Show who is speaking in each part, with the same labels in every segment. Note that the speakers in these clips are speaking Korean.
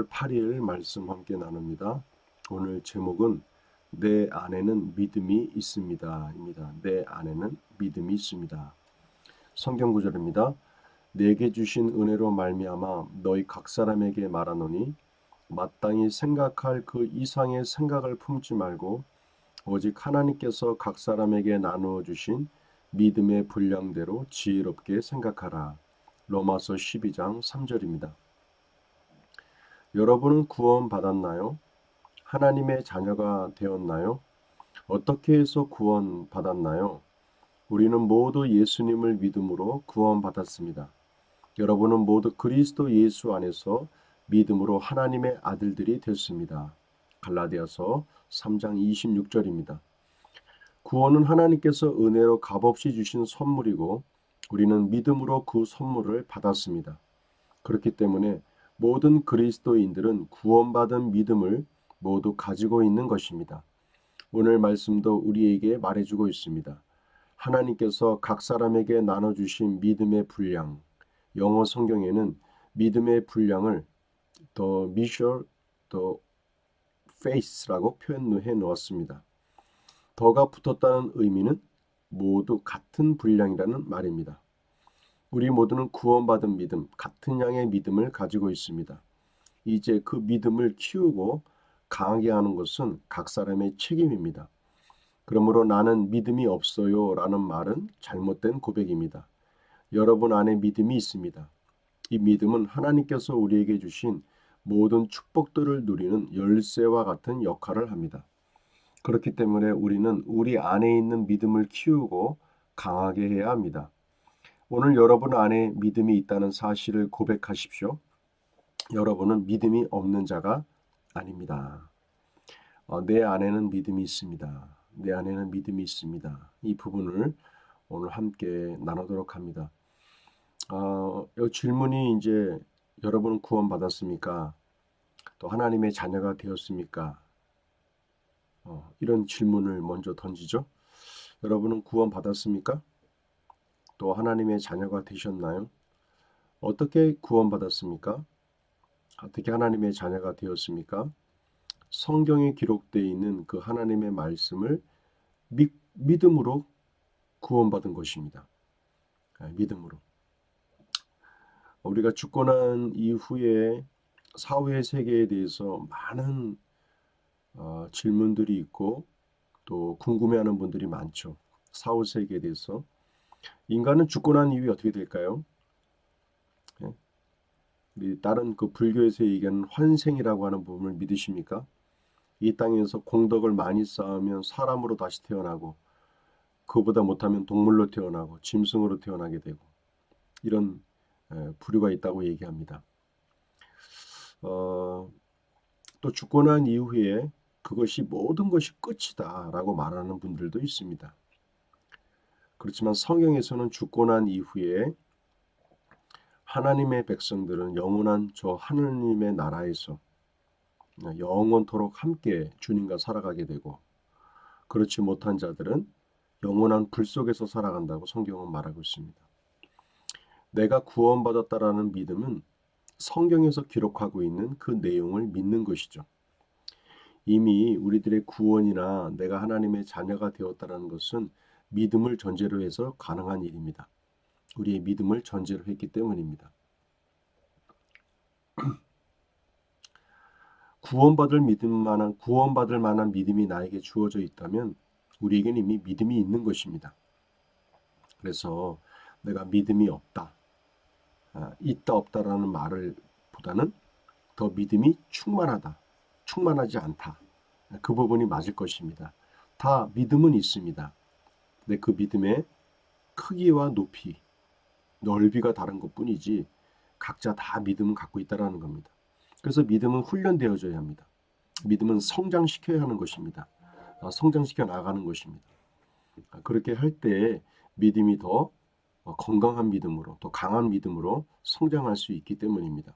Speaker 1: 8일 말씀 함께 나눕니다. 오늘 제목은 내 안에는 믿음이 있습니다. 입니다. 내 안에는 믿음이 있습니다. 성경 구절입니다. 내게 주신 은혜로 말미암아 너희 각 사람에게 말하노니 마땅히 생각할 그 이상의 생각을 품지 말고 오직 하나님께서 각 사람에게 나누어 주신 믿음의 분량대로 지혜롭게 생각하라. 로마서 12장 3절입니다. 여러분은 구원 받았나요? 하나님의 자녀가 되었나요? 어떻게 해서 구원 받았나요? 우리는 모두 예수님을 믿음으로 구원 받았습니다. 여러분은 모두 그리스도 예수 안에서 믿음으로 하나님의 아들들이 됐습니다. 갈라디아서 3장 26절입니다. 구원은 하나님께서 은혜로 값없이 주신 선물이고 우리는 믿음으로 그 선물을 받았습니다. 그렇기 때문에 모든 그리스도인들은 구원받은 믿음을 모두 가지고 있는 것입니다. 오늘 말씀도 우리에게 말해주고 있습니다. 하나님께서 각 사람에게 나눠주신 믿음의 분량, 영어 성경에는 믿음의 분량을 the measure, the faith라고 표현해 놓았습니다. 더가 붙었다는 의미는 모두 같은 분량이라는 말입니다. 우리 모두는 구원받은 믿음, 같은 양의 믿음을 가지고 있습니다. 이제 그 믿음을 키우고 강하게 하는 것은 각 사람의 책임입니다. 그러므로 나는 믿음이 없어요 라는 말은 잘못된 고백입니다. 여러분 안에 믿음이 있습니다. 이 믿음은 하나님께서 우리에게 주신 모든 축복들을 누리는 열쇠와 같은 역할을 합니다. 그렇기 때문에 우리는 우리 안에 있는 믿음을 키우고 강하게 해야 합니다. 오늘 여러분 안에 믿음이 있다는 사실을 고백하십시오. 여러분은 믿음이 없는 자가 아닙니다. 내 안에는 믿음이 있습니다. 내 안에는 믿음이 있습니다. 이 부분을 오늘 함께 나누도록 합니다. 이 질문이 이제 여러분은 구원받았습니까? 또 하나님의 자녀가 되었습니까? 이런 질문을 먼저 던지죠. 여러분은 구원받았습니까? 또 하나님의 자녀가 되셨나요? 어떻게 구원받았습니까? 어떻게 하나님의 자녀가 되었습니까? 성경에 기록되어 있는 그 하나님의 말씀을 믿음으로 구원받은 것입니다. 믿음으로. 우리가 죽고 난 이후에 사후의 세계에 대해서 많은 질문들이 있고 또 궁금해하는 분들이 많죠. 사후 세계에 대해서. 인간은 죽고 난 이후에 어떻게 될까요? 다른 그 불교에서 얘기하는 환생이라고 하는 부분을 믿으십니까? 이 땅에서 공덕을 많이 쌓으면 사람으로 다시 태어나고 그보다 못하면 동물로 태어나고 짐승으로 태어나게 되고 이런 부류가 있다고 얘기합니다. 또 죽고 난 이후에 그것이 모든 것이 끝이다 라고 말하는 분들도 있습니다. 그렇지만 성경에서는 죽고 난 이후에 하나님의 백성들은 영원한 저 하느님의 나라에서 영원토록 함께 주님과 살아가게 되고 그렇지 못한 자들은 영원한 불 속에서 살아간다고 성경은 말하고 있습니다. 내가 구원받았다라는 믿음은 성경에서 기록하고 있는 그 내용을 믿는 것이죠. 이미 우리들의 구원이나 내가 하나님의 자녀가 되었다는 것은 믿음을 전제로 해서 가능한 일입니다. 우리의 믿음을 전제로 했기 때문입니다. 구원받을 만한 믿음이 나에게 주어져 있다면 우리에게는 이미 믿음이 있는 것입니다. 그래서 내가 믿음이 없다, 있다 없다라는 말을 보다는 더 믿음이 충만하다, 충만하지 않다. 그 부분이 맞을 것입니다. 다 믿음은 있습니다. 근데 그 믿음의 크기와 높이, 넓이가 다른 것뿐이지 각자 다 믿음은 갖고 있다라는 겁니다. 그래서 믿음은 훈련되어져야 합니다. 믿음은 성장시켜야 하는 것입니다. 성장시켜 나가는 것입니다. 그렇게 할 때 믿음이 더 건강한 믿음으로, 더 강한 믿음으로 성장할 수 있기 때문입니다.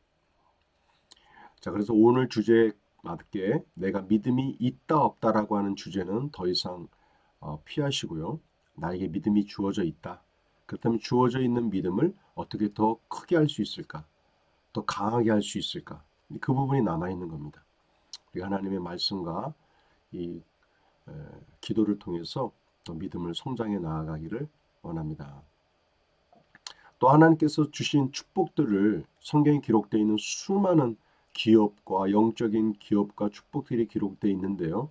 Speaker 1: 자, 그래서 오늘 주제에 맞게 내가 믿음이 있다 없다라고 하는 주제는 더 이상 피하시고요. 나에게 믿음이 주어져 있다. 그렇다면 주어져 있는 믿음을 어떻게 더 크게 할 수 있을까? 더 강하게 할 수 있을까? 그 부분이 남아있는 겁니다. 우리 하나님의 말씀과 이 기도를 통해서 또 믿음을 성장해 나아가기를 원합니다. 또 하나님께서 주신 축복들을 성경에 기록되어 있는 수많은 기업과 영적인 기업과 축복들이 기록되어 있는데요.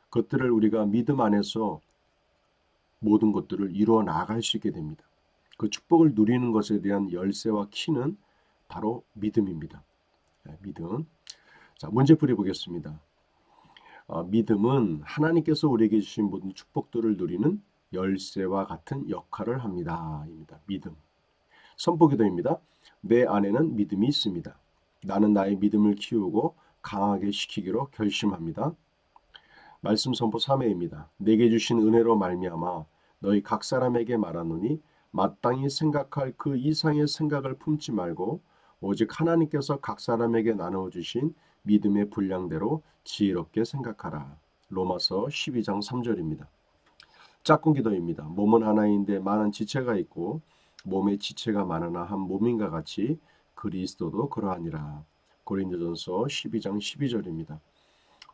Speaker 1: 그것들을 우리가 믿음 안에서 모든 것들을 이루어 나아갈 수 있게 됩니다. 그 축복을 누리는 것에 대한 열쇠와 키는 바로 믿음입니다. 믿음. 자, 문제풀이 보겠습니다. 믿음은 하나님께서 우리에게 주신 모든 축복들을 누리는 열쇠와 같은 역할을 합니다. 입니다. 믿음. 선포기도입니다. 내 안에는 믿음이 있습니다. 나는 나의 믿음을 키우고 강하게 시키기로 결심합니다. 말씀 선포 3회입니다. 내게 주신 은혜로 말미암아 너희 각 사람에게 말하노니 마땅히 생각할 그 이상의 생각을 품지 말고 오직 하나님께서 각 사람에게 나누어 주신 믿음의 분량대로 지혜롭게 생각하라. 로마서 12장 3절입니다. 짝꿍 기도입니다. 몸은 하나인데 많은 지체가 있고 몸에 지체가 많으나 한 몸인가 같이 그리스도도 그러하니라. 고린도전서 12장 12절입니다.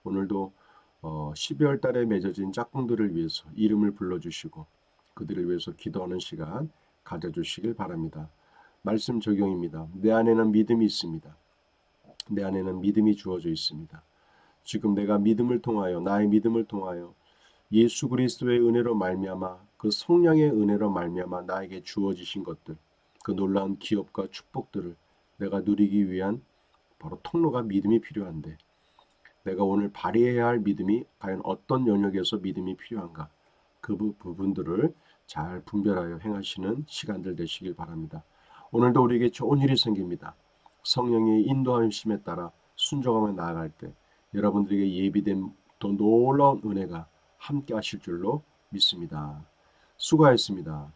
Speaker 1: 오늘도 12월 달에 맺어진 짝꿍들을 위해서 이름을 불러주시고 그들을 위해서 기도하는 시간 가져주시길 바랍니다. 말씀 적용입니다. 내 안에는 믿음이 있습니다. 내 안에는 믿음이 주어져 있습니다. 지금 내가 믿음을 통하여 나의 믿음을 통하여 예수 그리스도의 은혜로 말미암아 그 성령의 은혜로 말미암아 나에게 주어지신 것들 그 놀라운 기업과 축복들을 내가 누리기 위한 바로 통로가 믿음이 필요한데 내가 오늘 발휘해야 할 믿음이 과연 어떤 영역에서 믿음이 필요한가 그 부분들을 잘 분별하여 행하시는 시간들 되시길 바랍니다. 오늘도 우리에게 좋은 일이 생깁니다. 성령의 인도하심에 따라 순종하며 나아갈 때 여러분들에게 예비된 더 놀라운 은혜가 함께 하실 줄로 믿습니다. 수고하셨습니다.